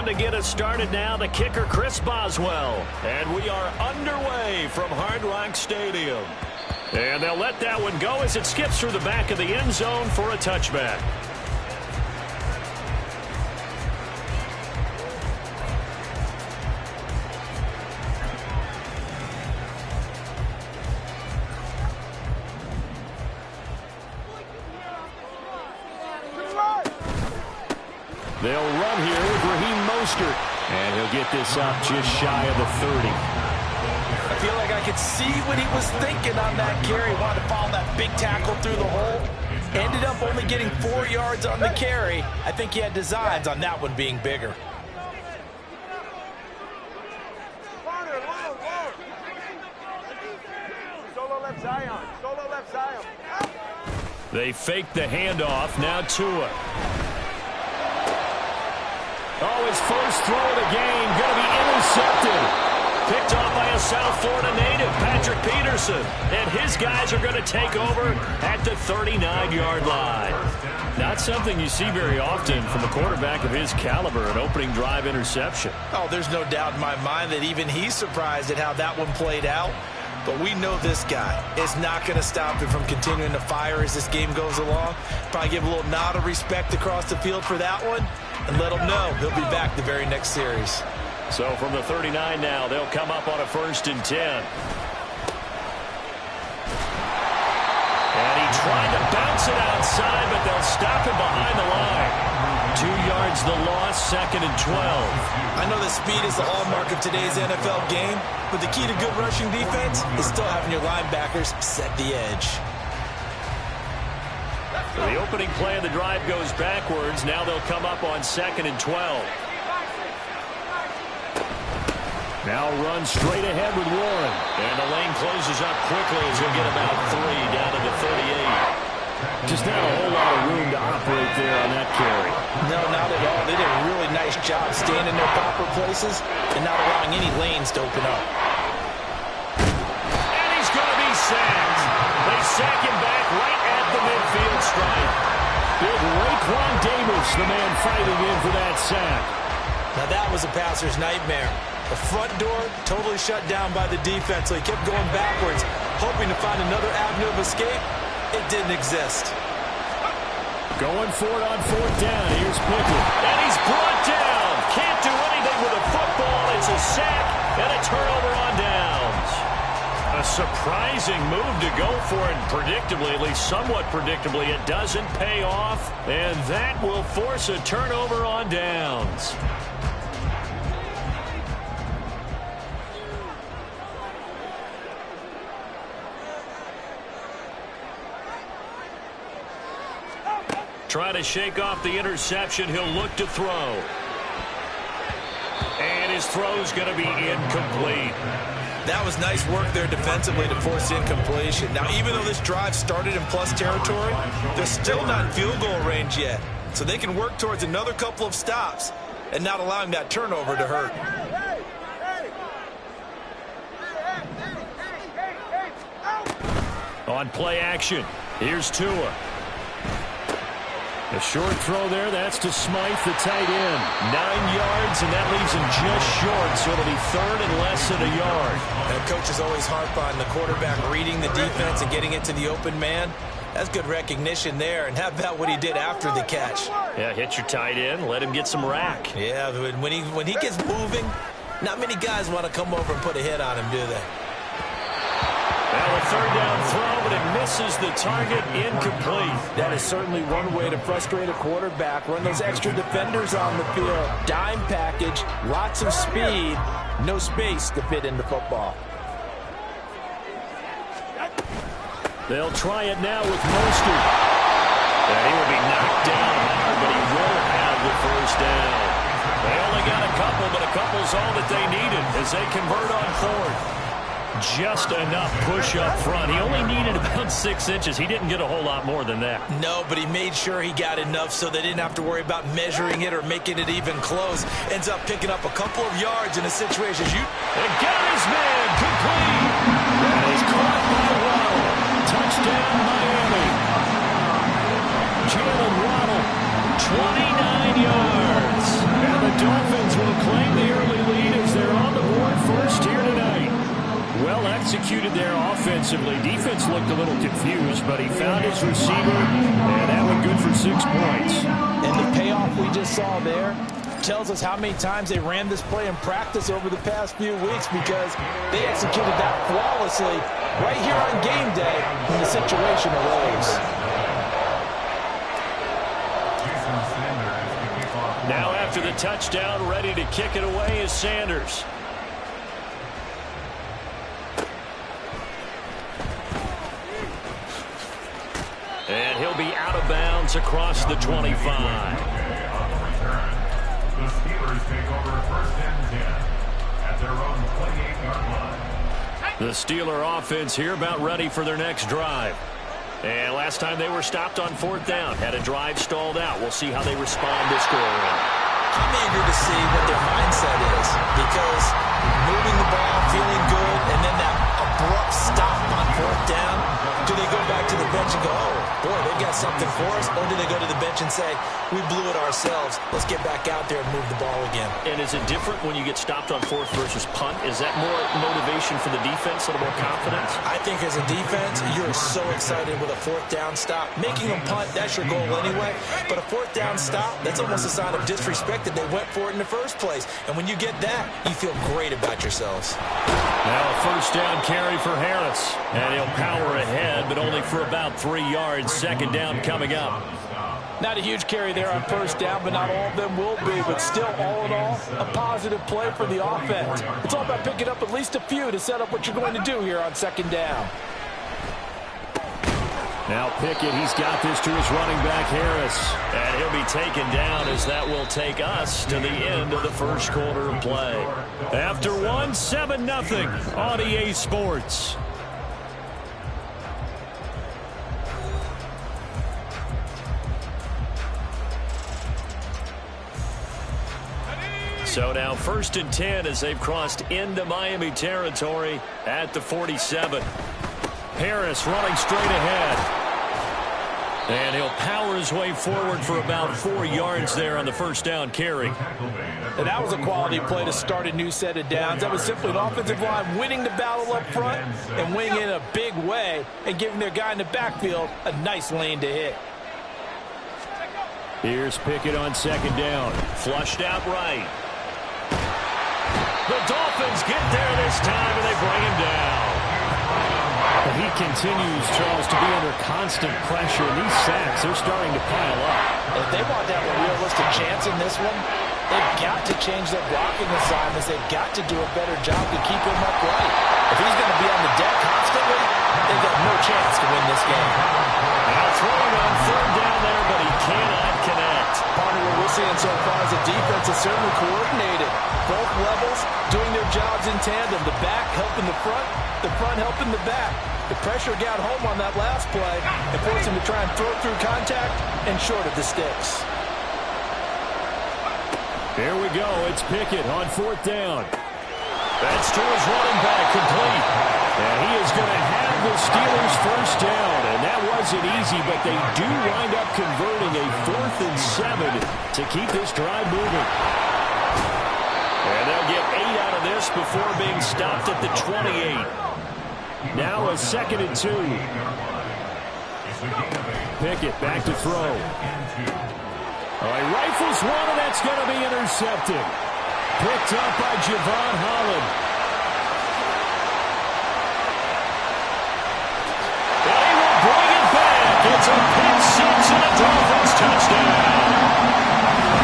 On to get us started now, the kicker, Chris Boswell. And we are underway from Hard Rock Stadium. And they'll let that one go as it skips through the back of the end zone for a touchback. They'll run here with Raheem Mostert. And he'll get this up just shy of the 30. I feel like I could see what he was thinking on that carry. Wanted to follow that big tackle through the hole. Ended up only getting 4 yards on the carry. I think he had designs on that one being bigger. Solo left Zion. Solo left Zion. They fake the handoff. Now Tua. Oh, his first throw of the game going to be intercepted. Picked off by a South Florida native, Patrick Peterson. And his guys are going to take over at the 39-yard line. Not something you see very often from a quarterback of his caliber, an opening drive interception. Oh, there's no doubt in my mind that even he's surprised at how that one played out. But we know this guy is not going to stop him from continuing to fire as this game goes along. Probably give a little nod of respect across the field for that one and let him know he'll be back the very next series. So from the 39 now, they'll come up on a 1st and 10. And he tried to bounce it outside, but they'll stop him behind the line. 2 yards the loss, 2nd and 12. I know that speed is the hallmark of today's NFL game, but the key to good rushing defense is still having your linebackers set the edge. So the opening play of the drive goes backwards. Now they'll come up on 2nd and 12. Now run straight ahead with Warren. And the lane closes up quickly as he'll get about 3 down to the 38. Just not a whole lot of room to operate there on that carry. No, not at all. They did a really nice job staying in their proper places and not allowing any lanes to open up. And he's going to be sacked. They sack him back right at the midfield stripe. Big Raekwon Davis, the man fighting in for that sack. Now that was a passer's nightmare. The front door totally shut down by the defense, so he kept going backwards, hoping to find another avenue of escape. It didn't exist. Going for it on 4th down. Here's Pickett. And he's brought down. Can't do anything with a football. It's a sack and a turnover on downs. A surprising move to go for it. Predictably, at least somewhat predictably, it doesn't pay off. And that will force a turnover on downs. Trying to shake off the interception. He'll look to throw. And his throw's going to be incomplete. That was nice work there defensively to force incompletion. Now, even though this drive started in plus territory, they're still not in field goal range yet. So they can work towards another couple of stops and not allowing that turnover to hurt. On play action, here's Tua. A short throw there, that's to Smythe, the tight end. 9 yards, and that leaves him just short, so it'll be 3rd and less than a yard. And coaches always harp on the quarterback reading the defense and getting it to the open man. That's good recognition there, and how about what he did after the catch? Yeah, hit your tight end, let him get some rack. Yeah, when he gets moving, not many guys want to come over and put a hit on him, do they? Well, a 3rd down throw, but it misses the target, incomplete. That is certainly one way to frustrate a quarterback. Run those extra defenders on the field. Dime package, lots of speed, no space to fit into football. They'll try it now with Mostert. And he will be knocked down hard, but he will have the 1st down. They only got a couple, but a couple's all that they needed as they convert on 4th. Just enough push up front. He only needed about 6 inches. He didn't get a whole lot more than that. No, but he made sure he got enough so they didn't have to worry about measuring it or making it even close. Ends up picking up a couple of yards in a situation. And got his man complete. That is caught by Waddle. Touchdown, Miami. Jalen Waddle, 29 yards. And the Dolphins claim the early lead as they're on the board first here tonight. Well executed there offensively. Defense looked a little confused, but he found his receiver, and that one good for 6 points. And the payoff we just saw there tells us how many times they ran this play in practice over the past few weeks, because they executed that flawlessly right here on game day when the situation arose. Now after the touchdown, ready to kick it away is Sanders. And he'll be out of bounds across the 25. The Steelers take over first and 10 at their own 28-yard line. The Steeler offense here about ready for their next drive. And last time they were stopped on 4th down, had a drive stalled out. We'll see how they respond this go around. I'm eager to see what their mindset is, because moving the ball, feeling good, and then that abrupt stop on 4th down, do they go back to the bench and go, oh, boy, they've got something for us, or do they go to the bench and say, we blew it ourselves, let's get back out there and move the ball again? And is it different when you get stopped on 4th versus punt? Is that more motivation for the defense, a little more confidence? I think as a defense, you're so excited with a 4th down stop. Making them punt, that's your goal anyway. But a 4th down stop, that's almost a sign of disrespect that they went for it in the first place. And when you get that, you feel great about yourselves. Now a 1st down carry for Harris. And he'll power ahead, but only for about 3 yards. 2nd down coming up. Not a huge carry there on 1st down, but not all of them will be. But still, all in all, a positive play for the offense. It's all about picking up at least a few to set up what you're going to do here on 2nd down. Now Pickett, he's got this to his running back, Harris. And he'll be taken down as that will take us to the end of the first quarter of play. After one, 7-0 on EA Sports. So now 1st and 10 as they've crossed into Miami territory at the 47. Harris running straight ahead. And he'll power his way forward for about 4 yards there on the 1st down carry. And that was a quality play to start a new set of downs. That was simply an offensive line winning the battle up front and winning in a big way and giving their guy in the backfield a nice lane to hit. Here's Pickett on 2nd down. Flushed out right. The Dolphins get there this time, and they bring him down. But he continues, Charles, to be under constant pressure. And these sacks, they're starting to pile up. If they want to have a realistic chance in this one, they've got to change their blocking assignments. They've got to do a better job to keep him upright. If he's going to be on the deck constantly, they've got no chance to win this game. Now throwing on 3rd down there, but he cannot connect. Part of what we're seeing so far is the defense is certainly coordinated. Both levels doing their jobs in tandem. The back helping the front helping the back. The pressure got home on that last play and forced him to try and throw through contact and short of the sticks. Here we go. It's Pickett on 4th down. That's to his running back, complete. And he is going to have the Steelers 1st down. And that wasn't easy, but they do wind up converting a 4th and 7 to keep this drive moving. And they'll get 8 out of this before being stopped at the 28. Now a 2nd and 2. Pickett back to throw. All right, rifles one, and that's going to be intercepted. Picked up by Javon Holland. And he will bring it back. It's a pick six and a Dolphins touchdown.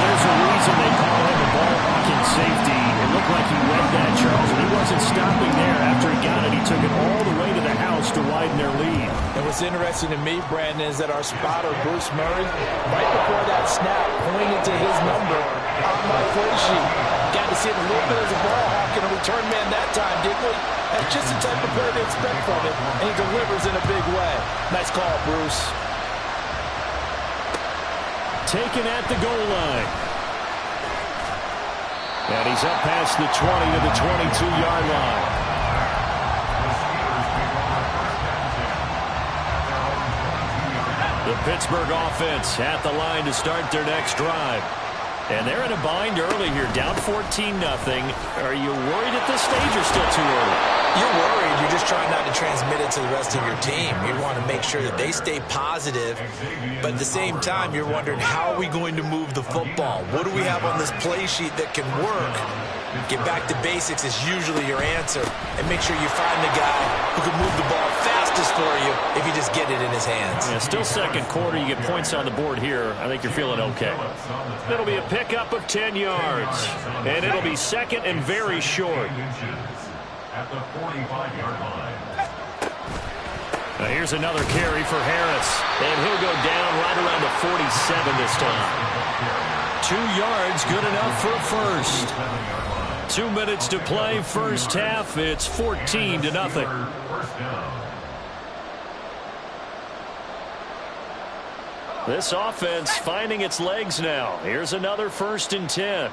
There's a reason they call him a ball hawking safety. It looked like he read that, Charles, and he wasn't stopping there. After he got it, he took it all the way to the house to widen their lead. And what's interesting to me, Brandon, is that our spotter, Bruce Murray, right before that snap, pointed to his number on my play sheet. Got to see it a little bit as a ball hawk and a return man that time, didn't we? That's just the type of play to expect from him, and he delivers in a big way. Nice call, Bruce. Taken at the goal line. And he's up past the 20 to the 22-yard line. The Pittsburgh offense at the line to start their next drive. And they're in a bind early here, down 14-0. Are you worried at this stage or still too early? You're worried. You're just trying not to transmit it to the rest of your team. You want to make sure that they stay positive, but at the same time, you're wondering, how are we going to move the football? What do we have on this play sheet that can work? Get back to basics is usually your answer, and make sure you find the guy who can move the ball fastest for you if you just get it in his hands. Yeah, still second quarter. You get points on the board here. I think you're feeling okay. It'll be a pickup of 10 yards, and it'll be second and very short. At the 45-yard line. Now here's another carry for Harris, and he'll go down right around the 47 this time. 2 yards, good enough for a first. 2 minutes to play, first half. It's 14-0. This offense finding its legs now. Here's another 1st and 10.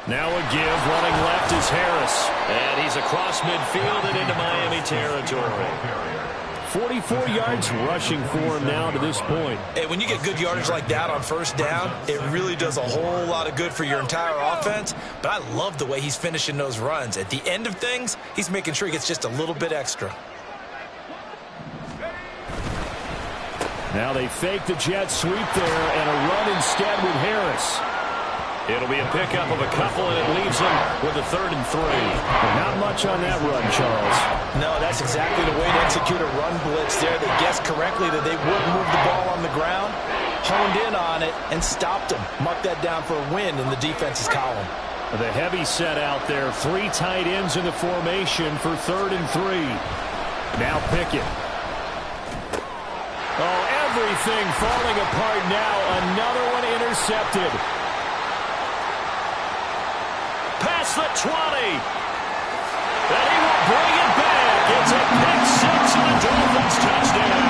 Now a give, running left is Harris. And he's across midfield and into Miami territory. 44 yards rushing for him now to this point. Hey, when you get good yardage like that on first down, it really does a whole lot of good for your entire offense. But I love the way he's finishing those runs. At the end of things, he's making sure he gets just a little bit extra. Now they fake the jet sweep there and a run instead with Harris. It'll be a pickup of a couple, and it leaves him with a 3rd and 3. Not much on that run, Charles. No, that's exactly the way to execute a run blitz there. They guessed correctly that they wouldn't move the ball on the ground, honed in on it, and stopped them. Mark that down for a win in the defense's column. The heavy set out there. 3 tight ends in the formation for 3rd and 3. Now Pickett. Oh, everything falling apart now. Another one intercepted. Past the 20. And he will bring it back. It's a pick 6 and a Dolphins touchdown.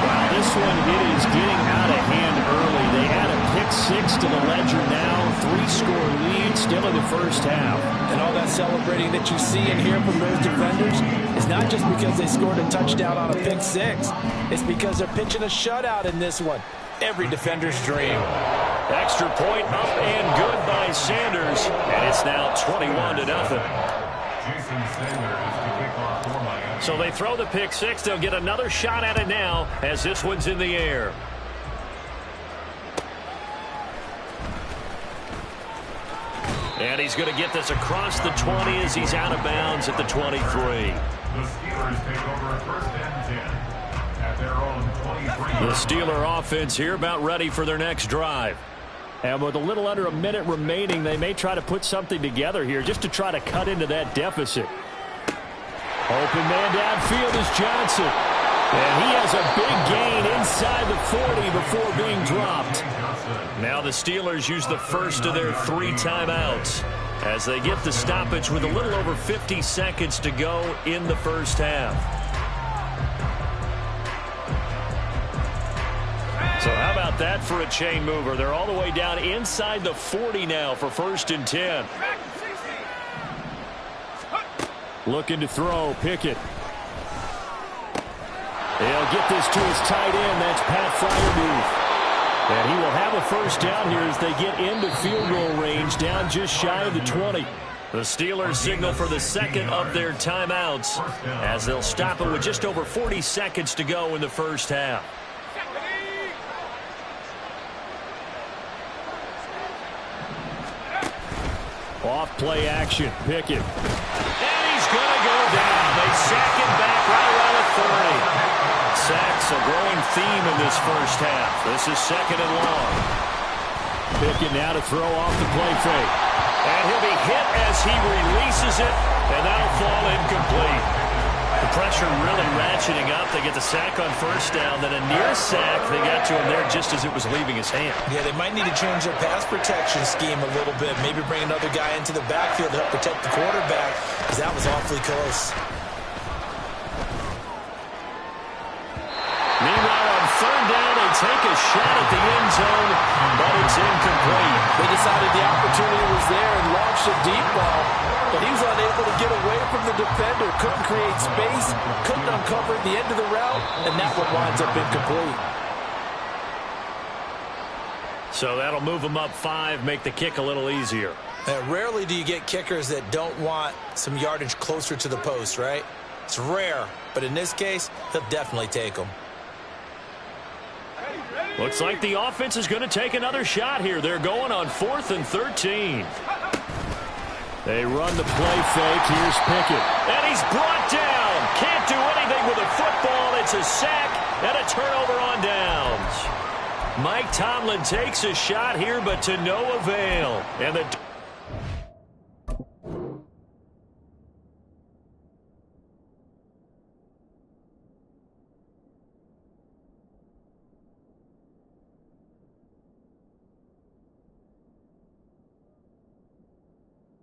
Wow, this one, it is getting out of hand early. They add a pick 6 to the ledger now. 3-score lead still in the first half. And all that celebrating that you see and hear from those defenders is not just because they scored a touchdown on a pick 6. It's because they're pitching a shutout in this one. Every defender's dream. Extra point up and good by Sanders. And it's now 21-0. So they throw the pick 6. They'll get another shot at it now as this one's in the air. And he's going to get this across the 20 as he's out of bounds at the 23. The Steelers take over 1st and 10 at their own 23. The Steeler offense here about ready for their next drive. And with a little under a minute remaining, they may try to put something together here just to try to cut into that deficit. Open man downfield is Johnson. And he has a big gain inside the 40 before being dropped. Now the Steelers use the first of their 3 timeouts as they get the stoppage with a little over 50 seconds to go in the first half. So how about that for a chain mover? They're all the way down inside the 40 now for 1st and 10. Looking to throw, Pickett. They'll get this to his tight end. That's Pat Freiermuth. And he will have a first down here as they get into field goal range, down just shy of the 20. The Steelers signal for the second of their timeouts as they'll stop it with just over 40 seconds to go in the first half. Off play action, Pickett. And he's going to go down. They sack him back right around the 30. Sacks a growing theme in this first half. This is 2nd and long. Pickett now to throw off the play fake. And he'll be hit as he releases it, and that'll fall incomplete. The pressure really ratcheting up. They get the sack on first down, then a near sack. They got to him there just as it was leaving his hand. Yeah, they might need to change their pass protection scheme a little bit. Maybe bring another guy into the backfield to help protect the quarterback, because that was awfully close. Meanwhile, on 3rd down, they take a shot at the end zone, but it's incomplete. They decided the opportunity was there and launched a deep ball, but he was unable to get away from the defender, couldn't create space, couldn't uncover the end of the route, and that one winds up incomplete. So that'll move them up 5, make the kick a little easier. Rarely do you get kickers that don't want some yardage closer to the post, right? It's rare, but in this case, he'll definitely take them. Looks like the offense is going to take another shot here. They're going on 4th and 13. They run the play fake. Here's Pickett. And he's brought down. Can't do anything with a football. It's a sack and a turnover on downs. Mike Tomlin takes a shot here, but to no avail. And the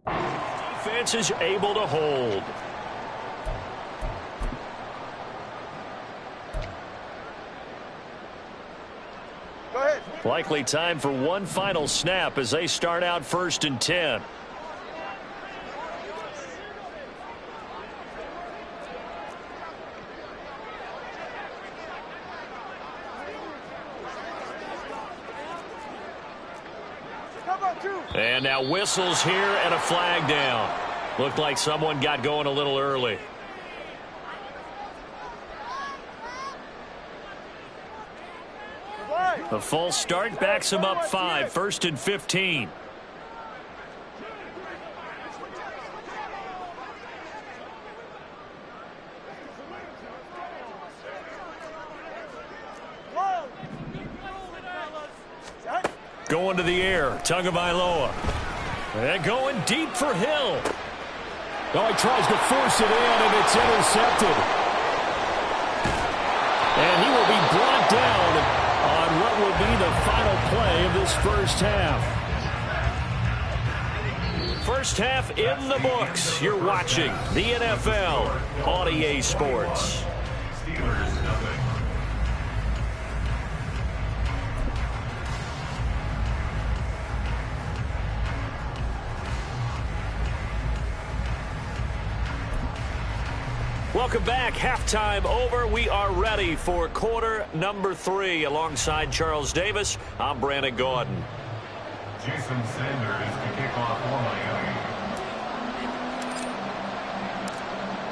defense is able to hold. Go ahead. Likely time for one final snap as they start out 1st and 10. And now whistles here and a flag down. Looked like someone got going a little early. The full start backs him up 5, 1st and 15. Going to the air, Tagovailoa. And going deep for Hill. Oh, he tries to force it in, and it's intercepted. And he will be brought down on what will be the final play of this first half. First half in the books. You're watching the NFL on EA Sports. Steelers, nothing. Welcome back. Halftime over. We are ready for quarter number 3. Alongside Charles Davis, I'm Brandon Gordon. Jason Sanders to kick off for Miami.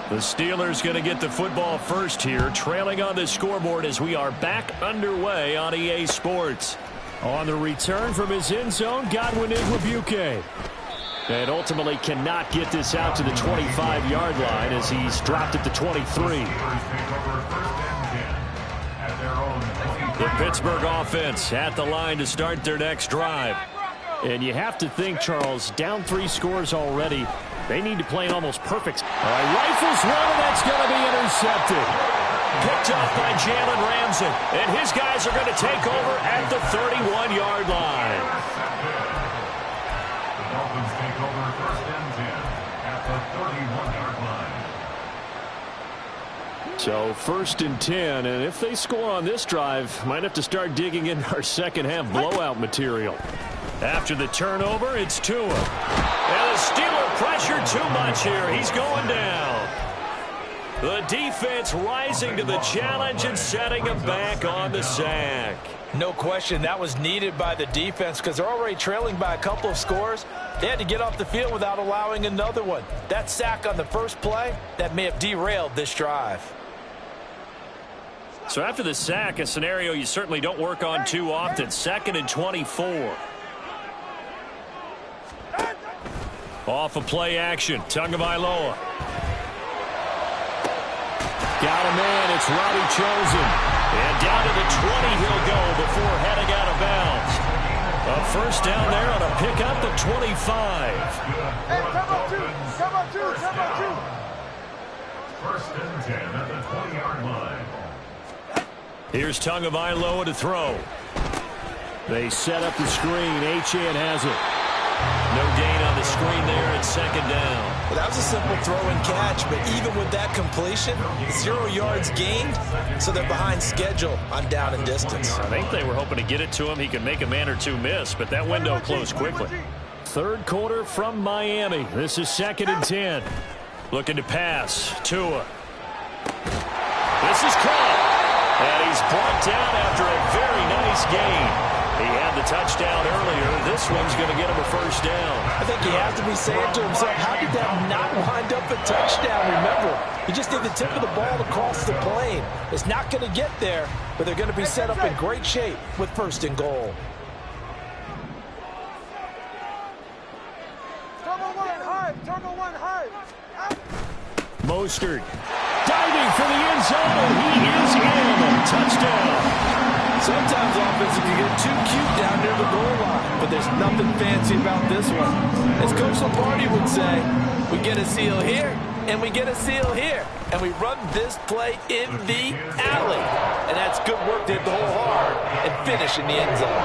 The Steelers going to get the football first here, trailing on the scoreboard as we are back underway on EA Sports. On the return from his end zone, Godwin Igwebuike. And ultimately cannot get this out to the 25-yard line as he's dropped it to 23. The Pittsburgh offense at the line to start their next drive. And you have to think, Charles, down 3 scores already. They need to play an almost perfect. Rifles one, and that's going to be intercepted. Picked up by Jalen Ramsey. And his guys are going to take over at the 31-yard line. Dolphins take over 1st and 10 at the 31-yard line. So 1st and 10, and if they score on this drive, might have to start digging in our second half blowout material. After the turnover, it's Tua. And the Steeler pressure too much here. He's going down. The defense rising to the challenge and setting him back on the sack. No question, that was needed by the defense because they're already trailing by a couple of scores. They had to get off the field without allowing another one. That sack on the first play, that may have derailed this drive. So after the sack, a scenario you certainly don't work on too often. 2nd and 24. Off of play action, Tagovailoa. Got a man, it's Robbie Chosen. And down to the 20 he'll go before heading out of bounds. A first down there on a pickup at 25. Hey, come on, 2. Come on, 2. Come on, 2. 1st and 10 at the 20-yard line. Here's Tagovailoa to throw. They set up the screen. Achane has it. No gain on the screen there at 2nd down. Well, that was a simple throw and catch, but even with that completion, 0 yards gained, so they're behind schedule on down and distance. I think they were hoping to get it to him. He could make a man or 2 miss, but that window closed quickly. 3rd quarter from Miami. This is 2nd and 10. Looking to pass. Tua. This is caught. And he's brought down after a very nice nice gain. He had the touchdown earlier. This one's going to get him a first down. I think he has to be saying to himself, how did that not wind up a touchdown? Remember, you just need the tip of the ball across the plane. It's not going to get there, but they're going to be set up in great shape with first and goal. Turbo one high. Mostert diving for the end zone. He is in. Touchdown. Sometimes offenses can get too cute down near the goal line, but there's nothing fancy about this one. As Coach Lombardi would say, we get a seal here, and we get a seal here, and we run this play in the alley. And that's good work to hit the hole hard and finish in the end zone.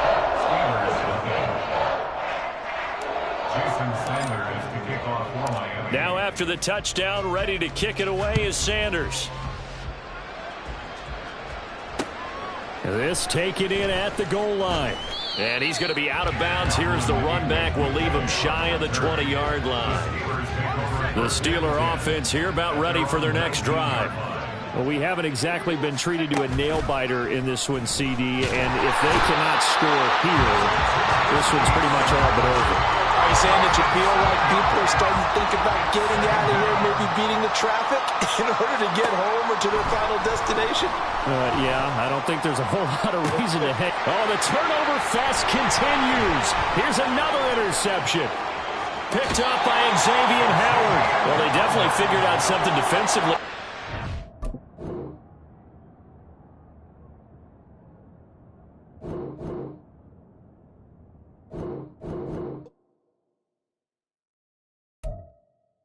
Now after the touchdown, ready to kick it away is Sanders. This taken in at the goal line. And he's going to be out of bounds here as the run back will leave him shy of the 20-yard line. The Steeler offense here about ready for their next drive. Well, we haven't exactly been treated to a nail-biter in this one, CD, and if they cannot score here, this one's pretty much all but over. Are you saying that you feel like people are starting to think about getting out of here, maybe beating the traffic in order to get home or to their final destination? Yeah, I don't think there's a whole lot of reason to head. Oh, the turnover fest continues. Here's another interception. Picked up by Xavier Howard. Well, they definitely figured out something defensively.